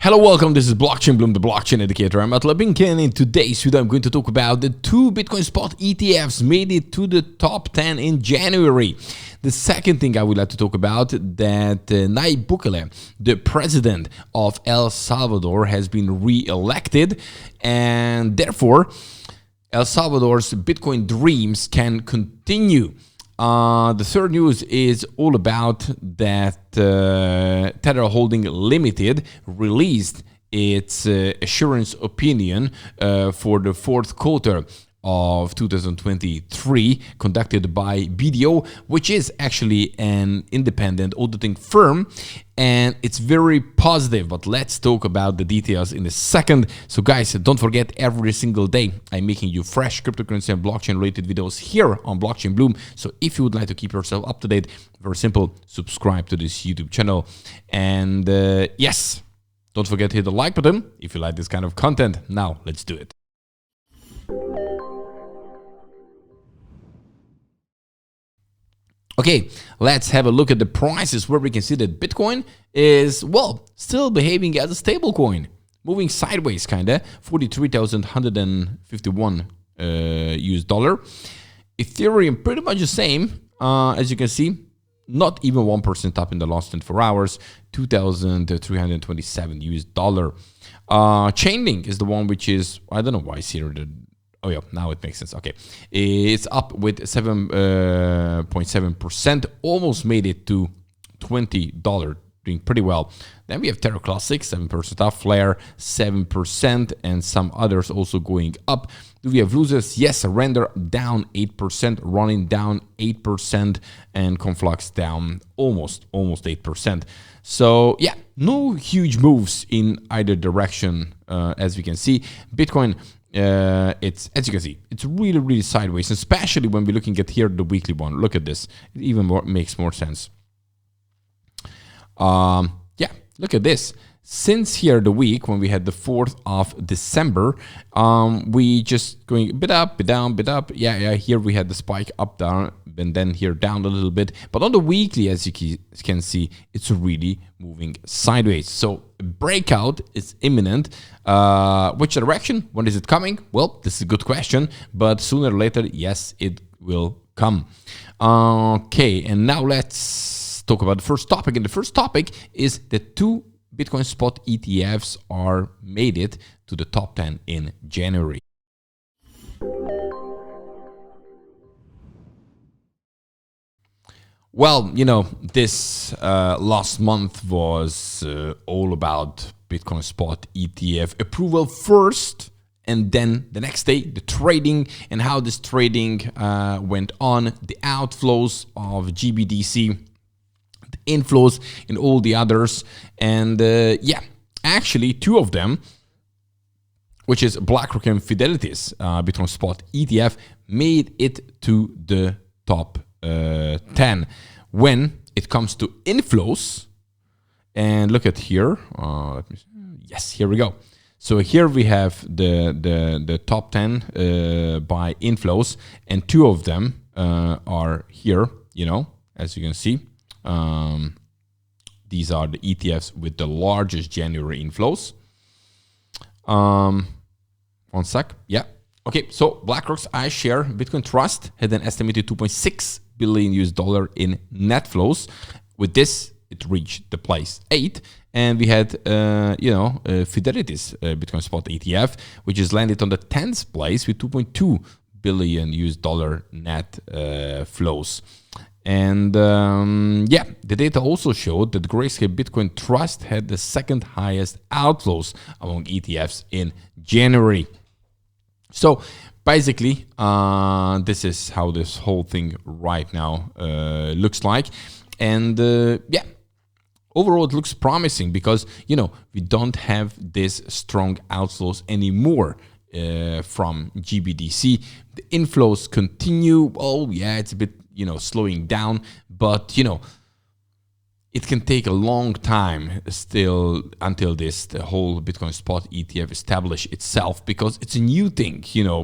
Hello, welcome. This is Blockchain Bloom, the blockchain educator. I'm Atle Binken, and in today's video, I'm going to talk about the two Bitcoin spot ETFs made it to the top 10 in January. The second thing I would like to talk about that Nayib Bukele, the president of El Salvador, has been re-elected, and therefore El Salvador's Bitcoin dreams can continue. The third news is all about that Tether Holding Limited released its assurance opinion for the fourth quarter of 2023, conducted by BDO, which is actually an independent auditing firm, and it's very positive. But let's talk about the details in a second. So guys, don't forget, every single day I'm making you fresh cryptocurrency and blockchain related videos here on Blockchain Bloom. So if you would like to keep yourself up to date, very simple, subscribe to this YouTube channel. And yes, don't forget to hit the like button if you like this kind of content. Now let's do it. Okay, let's have a look at the prices, where we can see that Bitcoin is, well, still behaving as a stable coin, moving sideways, kinda, 43,151 US dollar. Ethereum pretty much the same, as you can see, not even 1% up in the last 24 hours, 2,327 US dollar. Chainlink is the one which is, I don't know why it's here. Oh yeah, now it makes sense. Okay, it's up with 7.7%, almost made it to $20, doing pretty well. Then we have Terra Classic, 7% up, Flare 7%, and some others also going up. Do we have losers? Yes, Render down 8%, Ronin down 8%, and Conflux down almost 8%. So yeah, no huge moves in either direction, as we can see. Bitcoin, it's, as you can see, it's really sideways, especially when we're looking at here the weekly one. Look at this, it even makes more sense. Yeah, look at this. Since here the week when we had the 4th of December, we just going a bit up, bit down, bit up. Yeah, here we had the spike up, down, and then here down a little bit. But on the weekly, as you can see, it's really moving sideways. So breakout is imminent. Which direction? When is it coming? Well, this is a good question, but sooner or later, yes, it will come. Okay, and now let's talk about the first topic. And the first topic is the two Bitcoin spot ETFs are made it to the top 10 in January. Well, you know, this last month was all about Bitcoin spot ETF approval first, and then the next day the trading and how this trading went on, the outflows of GBDC, the inflows in all the others. And yeah, actually two of them, which is BlackRock and Fidelity's Bitcoin spot ETF, made it to the top 10 when it comes to inflows. And look at here, let me see. Yes, here we go. So here we have the top 10 by inflows, and two of them are here, you know, as you can see. These are the ETFs with the largest January inflows. One sec. Yeah. Okay. So BlackRock's iShare Bitcoin Trust had an estimated 2.6 billion US dollar in net flows. With this, it reached the place 8. And we had, Fidelity's Bitcoin spot ETF, which is landed on the 10th place with 2.2 billion US dollar net flows. And yeah, the data also showed that Grayscale Bitcoin Trust had the second highest outflows among ETFs in January. So basically, this is how this whole thing right now looks like. And yeah, overall it looks promising because, you know, we don't have this strong outflows anymore from GBDC. The inflows continue. Oh yeah, it's a bit, you know, slowing down, but you know, it can take a long time still until the whole Bitcoin spot ETF establish itself, because it's a new thing.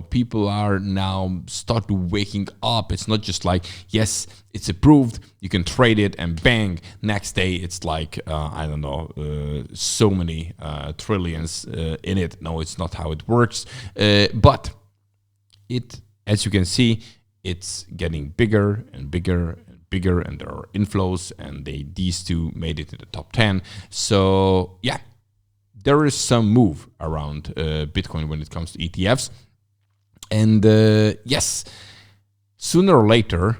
People are now start waking up. It's not just like, yes, it's approved, you can trade it, and bang, next day it's like, I don't know, so many trillions in it. No, it's not how it works. But it, as you can see, it's getting bigger and bigger, and there are inflows, and these two made it in the top 10. So yeah, there is some move around Bitcoin when it comes to ETFs. And yes, sooner or later,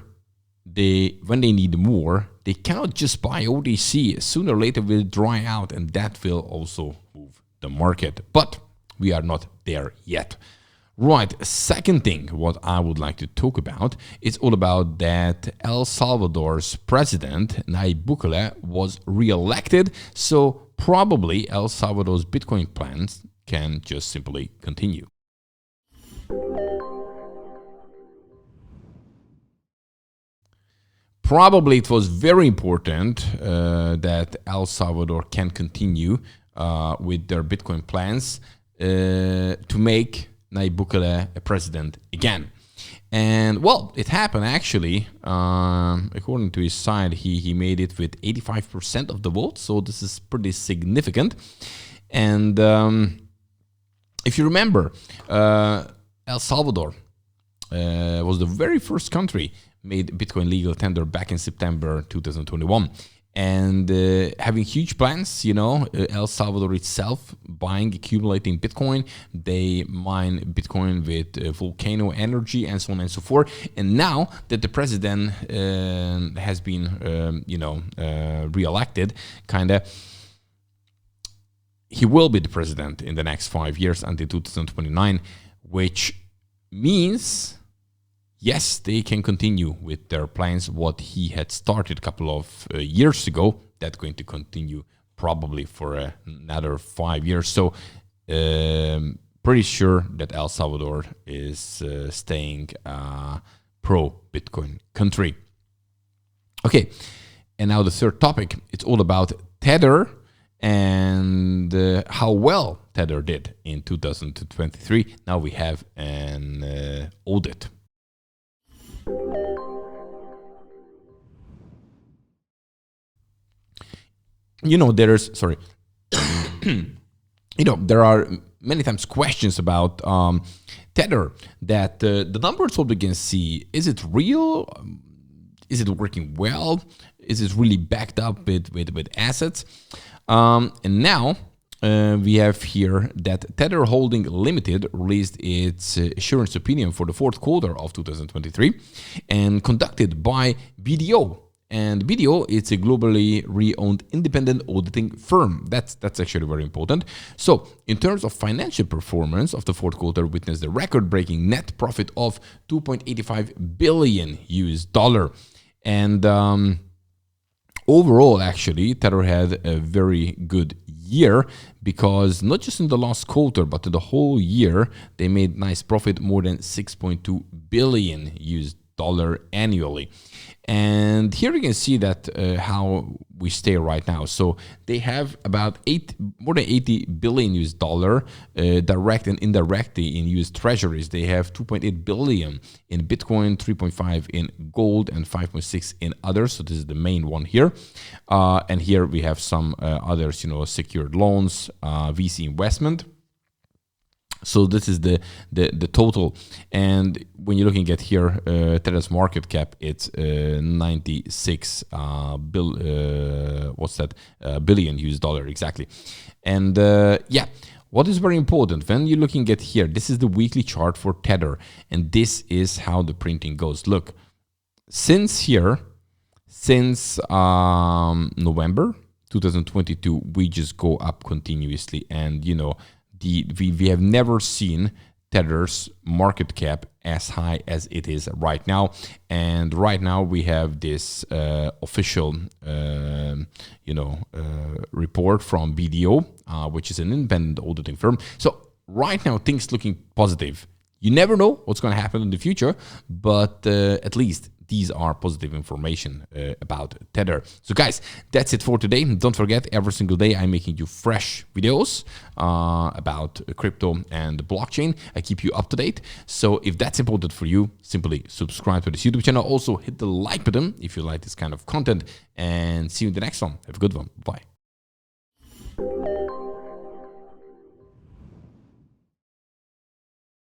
when they need more, they cannot just buy OTC. Sooner or later will dry out, and that will also move the market. But we are not there yet. Right, second thing what I would like to talk about is all about that El Salvador's president, Nayib Bukele, was re-elected, so probably El Salvador's Bitcoin plans can just simply continue. Probably it was very important that El Salvador can continue with their Bitcoin plans to make Nayib Bukele a president again. And well, it happened actually. According to his side, he made it with 85% of the votes, so this is pretty significant. And if you remember, El Salvador was the very first country made Bitcoin legal tender back in September 2021. And having huge plans, El Salvador itself buying, accumulating Bitcoin. They mine Bitcoin with volcano energy and so on and so forth. And now that the president has been, re-elected, he will be the president in the next 5 years until 2029, which means, yes, they can continue with their plans, what he had started a couple of years ago. That's going to continue probably for another 5 years. So pretty sure that El Salvador is staying a pro-Bitcoin country. Okay, and now the third topic, it's all about Tether and how well Tether did in 2023. Now we have an audit. There are many times questions about Tether, that the numbers what we can see, is it real? Is it working well? Is it really backed up with assets? And now we have here that Tether Holding Limited released its assurance opinion for the fourth quarter of 2023 and conducted by BDO. And BDO, it's a globally re-owned independent auditing firm. That's actually very important. So in terms of financial performance of the fourth quarter, witnessed a record-breaking net profit of $2.85 billion. And overall, actually, Tether had a very good year, because not just in the last quarter, but in the whole year, they made nice profit, more than $6.2 billion annually. And here you can see that how we stay right now. So they have about more than $80 billion direct and indirectly in US treasuries. They have 2.8 billion in Bitcoin, 3.5 in gold, and 5.6 in others. So this is the main one here. And here we have some others, secured loans, VC investment. So this is the total, and when you're looking at here, Tether's market cap, it's 96 billion exactly. And yeah, what is very important when you're looking at here, this is the weekly chart for Tether, and this is how the printing goes. Look, since November 2022, we just go up continuously, and we have never seen Tether's market cap as high as it is right now. And right now we have this official, report from BDO, which is an independent auditing firm. So right now things looking positive. You never know what's going to happen in the future, but at least these are positive information about Tether. So guys, that's it for today. Don't forget, every single day I'm making you fresh videos about crypto and the blockchain. I keep you up to date. So if that's important for you, simply subscribe to this YouTube channel. Also hit the like button if you like this kind of content, and see you in the next one. Have a good one. Bye.